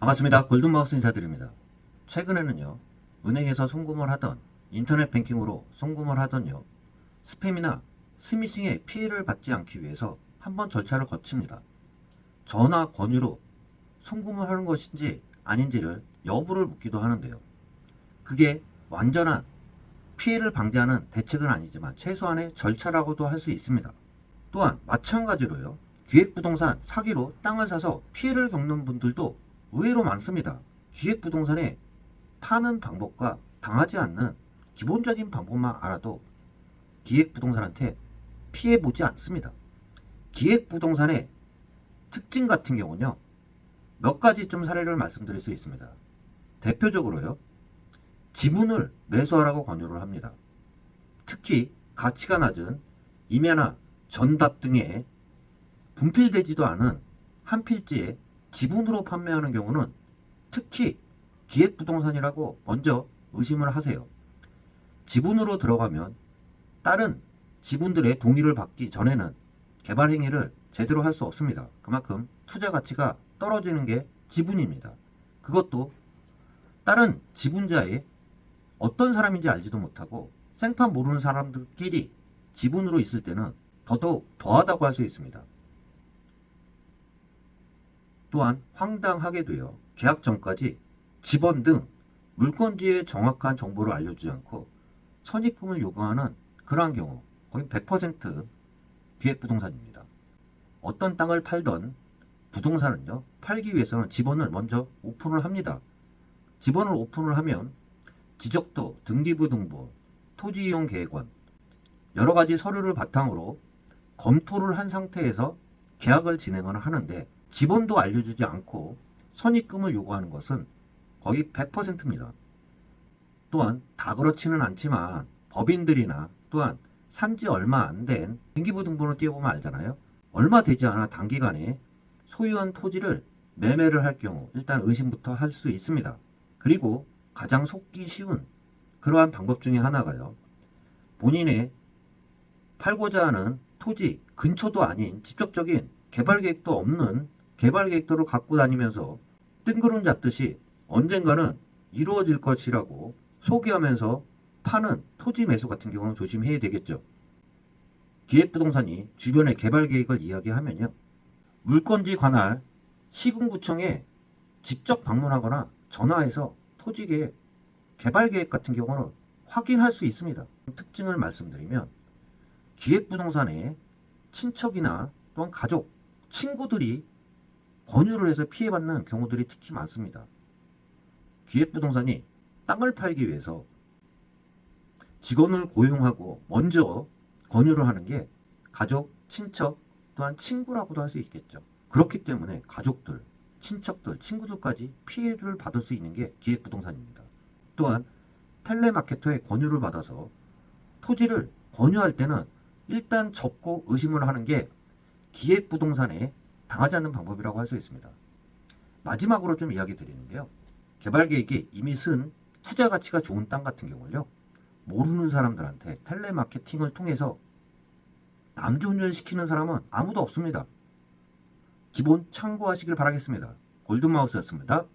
반갑습니다. 골든마우스 인사드립니다. 최근에는요, 은행에서 송금을 하던, 인터넷 뱅킹으로 송금을 하던요, 스팸이나 스미싱에 피해를 받지 않기 위해서 한번 절차를 거칩니다. 전화 권유로 송금을 하는 것인지 아닌지를 여부를 묻기도 하는데요. 그게 완전한 피해를 방지하는 대책은 아니지만 최소한의 절차라고도 할 수 있습니다. 또한 마찬가지로요, 기획부동산 사기로 땅을 사서 피해를 겪는 분들도 의외로 많습니다. 기획부동산에 파는 방법과 당하지 않는 기본적인 방법만 알아도 기획부동산한테 피해 보지 않습니다. 기획부동산의 특징 같은 경우는요, 몇 가지 좀 사례를 말씀드릴 수 있습니다. 대표적으로요, 지분을 매수하라고 권유를 합니다. 특히 가치가 낮은 임야나 전답 등의 분필되지도 않은 한 필지에 지분으로 판매하는 경우는 특히 기획부동산이라고 먼저 의심을 하세요. 지분으로 들어가면 다른 지분들의 동의를 받기 전에는 개발 행위를 제대로 할 수 없습니다. 그만큼 투자 가치가 떨어지는 게 지분입니다. 그것도 다른 지분자의 어떤 사람인지 알지도 못하고 생판 모르는 사람들끼리 지분으로 있을 때는 더더욱 더하다고 할 수 있습니다. 또한 황당하게도요, 계약 전까지 집원 등 물건지의 정확한 정보를 알려주지 않고 선입금을 요구하는 그러한 경우 거의 100% 기획부동산입니다. 어떤 땅을 팔던 부동산은요, 팔기 위해서는 집원을 먼저 오픈을 합니다. 집원을 오픈을 하면 지적도, 등기부 등본, 토지이용 계획원, 여러 가지 서류를 바탕으로 검토를 한 상태에서 계약을 진행을 하는데 지번도 알려주지 않고 선입금을 요구하는 것은 거의 100%입니다. 또한 다 그렇지는 않지만 법인들이나 또한 산지 얼마 안 된 등기부 등본을 띄워보면 알잖아요. 얼마 되지 않아 단기간에 소유한 토지를 매매를 할 경우 일단 의심부터 할 수 있습니다. 그리고 가장 속기 쉬운 그러한 방법 중에 하나가요, 본인의 팔고자 하는 토지 근처도 아닌 직접적인 개발 계획도 없는 개발 계획도를 갖고 다니면서 뜬구름 잡듯이 언젠가는 이루어질 것이라고 소개하면서 파는 토지 매수 같은 경우는 조심해야 되겠죠. 기획부동산이 주변의 개발 계획을 이야기하면요, 물건지 관할 시군구청에 직접 방문하거나 전화해서 토지 계획, 개발 계획 같은 경우는 확인할 수 있습니다. 특징을 말씀드리면 기획부동산에 친척이나 또한 가족, 친구들이 권유를 해서 피해받는 경우들이 특히 많습니다. 기획부동산이 땅을 팔기 위해서 직원을 고용하고 먼저 권유를 하는 게 가족, 친척, 또한 친구라고도 할 수 있겠죠. 그렇기 때문에 가족들, 친척들, 친구들까지 피해를 받을 수 있는 게 기획부동산입니다. 또한 텔레마케터의 권유를 받아서 토지를 권유할 때는 일단 접고 의심을 하는 게 기획부동산에 당하지 않는 방법이라고 할 수 있습니다. 마지막으로 좀 이야기 드리는데요, 개발계획이 이미 쓴 투자 가치가 좋은 땅 같은 경우는요, 모르는 사람들한테 텔레마케팅을 통해서 남조운전 시키는 사람은 아무도 없습니다. 기본 참고하시길 바라겠습니다. 골든마우스였습니다.